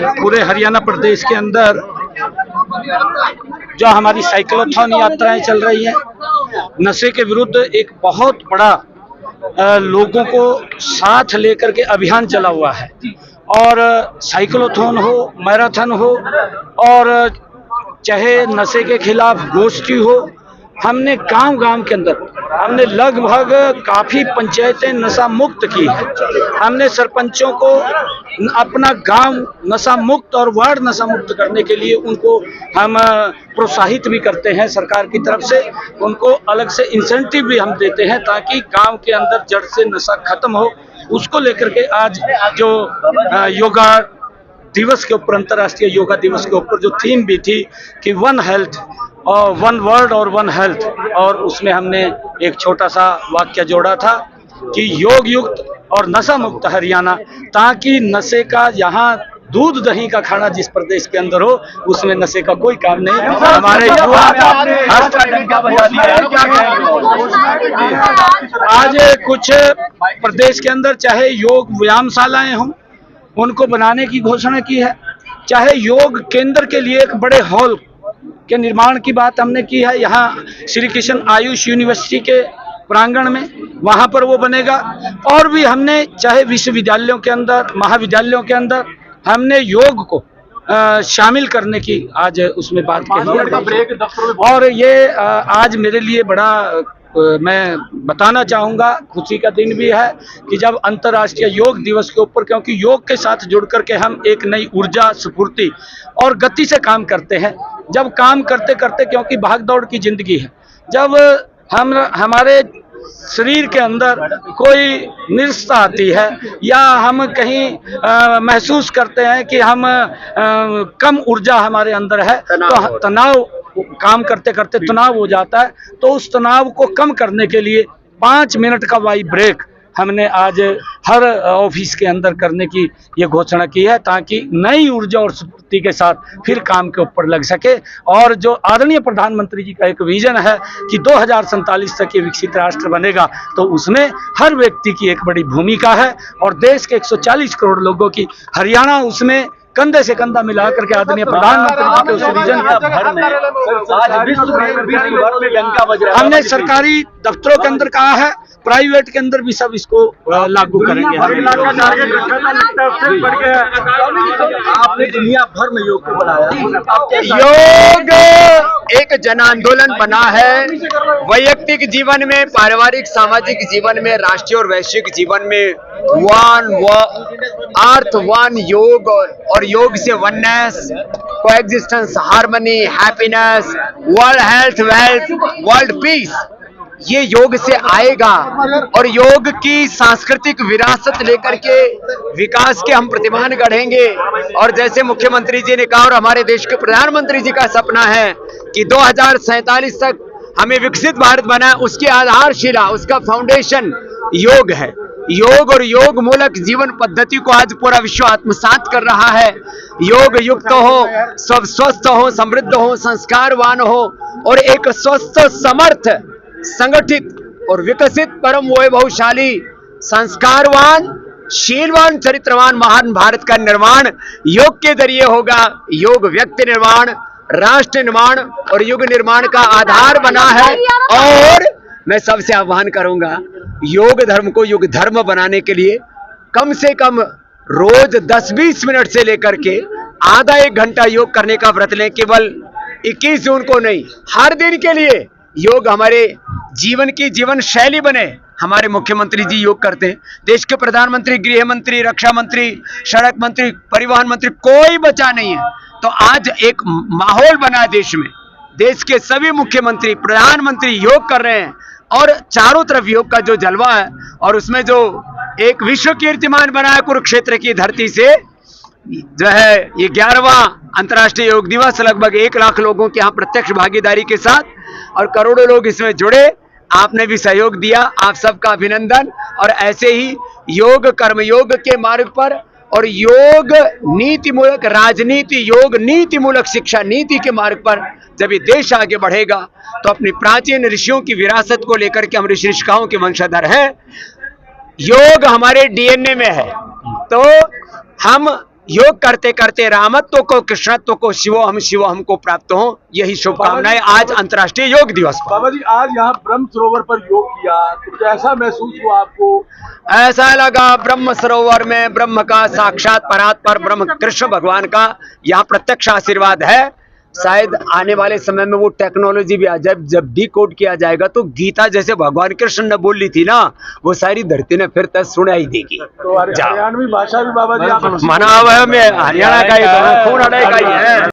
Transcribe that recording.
पूरे हरियाणा प्रदेश के अंदर जो हमारी साइक्लोथॉन यात्राएं चल रही हैं, नशे के विरुद्ध एक बहुत बड़ा लोगों को साथ लेकर के अभियान चला हुआ है। और साइक्लोथॉन हो, मैराथन हो और चाहे नशे के खिलाफ गोष्ठी हो, हमने गांव-गांव के अंदर हमने लगभग काफी पंचायतें नशा मुक्त की है। हमने सरपंचों को अपना गांव नशा मुक्त और वार्ड नशा मुक्त करने के लिए उनको हम प्रोत्साहित भी करते हैं। सरकार की तरफ से उनको अलग से इंसेंटिव भी हम देते हैं ताकि गांव के अंदर जड़ से नशा खत्म हो। उसको लेकर के आज जो योगा दिवस के ऊपर, अंतर्राष्ट्रीय योगा दिवस के ऊपर जो थीम भी थी कि वन हेल्थ और वन वर्ल्ड और वन हेल्थ, और उसमें हमने एक छोटा सा वाक्य जोड़ा था कि योग युक्त और नशा मुक्त हरियाणा, ताकि नशे का यहाँ दूध दही का खाना जिस प्रदेश के अंदर हो उसमें नशे का कोई काम नहीं। हमारे युवा आज कुछ प्रदेश के अंदर चाहे योग व्यायामशालाएं हों, उनको बनाने की घोषणा की है। चाहे योग केंद्र के लिए एक बड़े हॉल के निर्माण की बात हमने की है, यहाँ श्री कृष्ण आयुष यूनिवर्सिटी के प्रांगण में, वहाँ पर वो बनेगा। और भी हमने चाहे विश्वविद्यालयों के अंदर, महाविद्यालयों के अंदर हमने योग को शामिल करने की आज उसमें बात कही है। और ये आज मेरे लिए बड़ा मैं बताना चाहूँगा, खुशी का दिन भी है कि जब अंतर्राष्ट्रीय योग दिवस के ऊपर, क्योंकि योग के साथ जुड़ करके हम एक नई ऊर्जा, स्फूर्ति और गति से काम करते हैं। जब काम करते करते, क्योंकि भाग दौड़ की जिंदगी है, जब हमारे शरीर के अंदर कोई निरस्ता आती है या हम कहीं महसूस करते हैं कि हम कम ऊर्जा हमारे अंदर है, तो तनाव, काम करते करते तनाव हो जाता है। तो उस तनाव को कम करने के लिए 5 मिनट का वाई ब्रेक हमने आज हर ऑफिस के अंदर करने की ये घोषणा की है, ताकि नई ऊर्जा और स्फूर्ति के साथ फिर काम के ऊपर लग सके। और जो आदरणीय प्रधानमंत्री जी का एक विजन है कि 2047 तक ये विकसित राष्ट्र बनेगा, तो उसमें हर व्यक्ति की एक बड़ी भूमिका है। और देश के 140 करोड़ लोगों की, हरियाणा उसमें कंधे से कंधा मिला करके आदरणीय प्रधानमंत्री जी के उस विजन का हमने सरकारी दफ्तरों के अंदर कहा है, प्राइवेट के अंदर भी सब इसको लागू करेंगे। आपने दुनिया भर में योग को बनाया। योग एक जन आंदोलन बना है, वैयक्तिक जीवन में, पारिवारिक सामाजिक जीवन में, राष्ट्रीय और वैश्विक जीवन में वन योग और योग से oneness, coexistence, harmony, happiness, world health, wealth, world peace, ये योग से आएगा। और योग की सांस्कृतिक विरासत लेकर के विकास के हम प्रतिमान गढ़ेंगे। और जैसे मुख्यमंत्री जी ने कहा और हमारे देश के प्रधानमंत्री जी का सपना है कि 2047 तक हमें विकसित भारत बना, उसकी आधारशिला, उसका फाउंडेशन योग है। योग और योग मूलक जीवन पद्धति को आज पूरा विश्व आत्मसात कर रहा है। योग युक्त हो, सब स्वस्थ हो, समृद्ध हो, संस्कारवान हो और एक स्वस्थ, समर्थ, संगठित और विकसित, परम वैभवशाली, संस्कारवान, शीलवान, चरित्रवान महान भारत का निर्माण योग के जरिए होगा। योग व्यक्ति निर्माण, राष्ट्र निर्माण और युग निर्माण का आधार बना है। और मैं सबसे आह्वान करूंगा, योग धर्म को युग धर्म बनाने के लिए कम से कम रोज 10-20 मिनट से लेकर के आधा 1 घंटा योग करने का व्रत लें। केवल 21 जून को नहीं, हर दिन के लिए योग हमारे जीवन की जीवन शैली बने। हमारे मुख्यमंत्री जी योग करते हैं, देश के प्रधानमंत्री, गृह मंत्री, रक्षा मंत्री, सड़क मंत्री, परिवहन मंत्री, कोई बचा नहीं है। तो आज एक माहौल बना है देश में, देश के सभी मुख्यमंत्री, प्रधानमंत्री योग कर रहे हैं और चारों तरफ योग का जो जलवा है, और उसमें जो एक विश्व कीर्तिमान बना है कुरुक्षेत्र की धरती से, जो है ये 11वां अंतर्राष्ट्रीय योग दिवस, लगभग 1 लाख लोगों की यहाँ प्रत्यक्ष भागीदारी के साथ, और करोड़ों लोग इसमें जुड़े। आपने भी सहयोग दिया, आप सबका अभिनंदन। और ऐसे ही योग, कर्मयोग के मार्ग पर और योग नीति मूलक राजनीति, योग नीति मूलक शिक्षा नीति के मार्ग पर जब ये देश आगे बढ़ेगा, तो अपनी प्राचीन ऋषियों की विरासत को लेकर के हम ऋषि ऋषिकाओं के वंशधर हैं। योग हमारे डीएनए में है, तो हम योग करते करते रामत्व को, कृष्णत्व को, शिवोहम को प्राप्त हो। यही शुभकामनाएं आज अंतर्राष्ट्रीय योग दिवस पर। बाबा जी आज यहाँ ब्रह्म सरोवर पर योग किया तो कैसा महसूस हुआ आपको? ऐसा लगा ब्रह्म सरोवर में ब्रह्म का साक्षात परात्पर ब्रह्म कृष्ण भगवान का यहाँ प्रत्यक्ष आशीर्वाद है। शायद आने वाले समय में वो टेक्नोलॉजी भी आ जाए, जब डिकोड किया जाएगा तो गीता जैसे भगवान कृष्ण ने बोली थी ना, वो सारी धरती ने फिर तक सुनाई देगी। तो हरियाणवी भाषा भी बाबा जी आप मना हुआ है, मैं हरियाणा का ही तो, खून अड़े का ही है।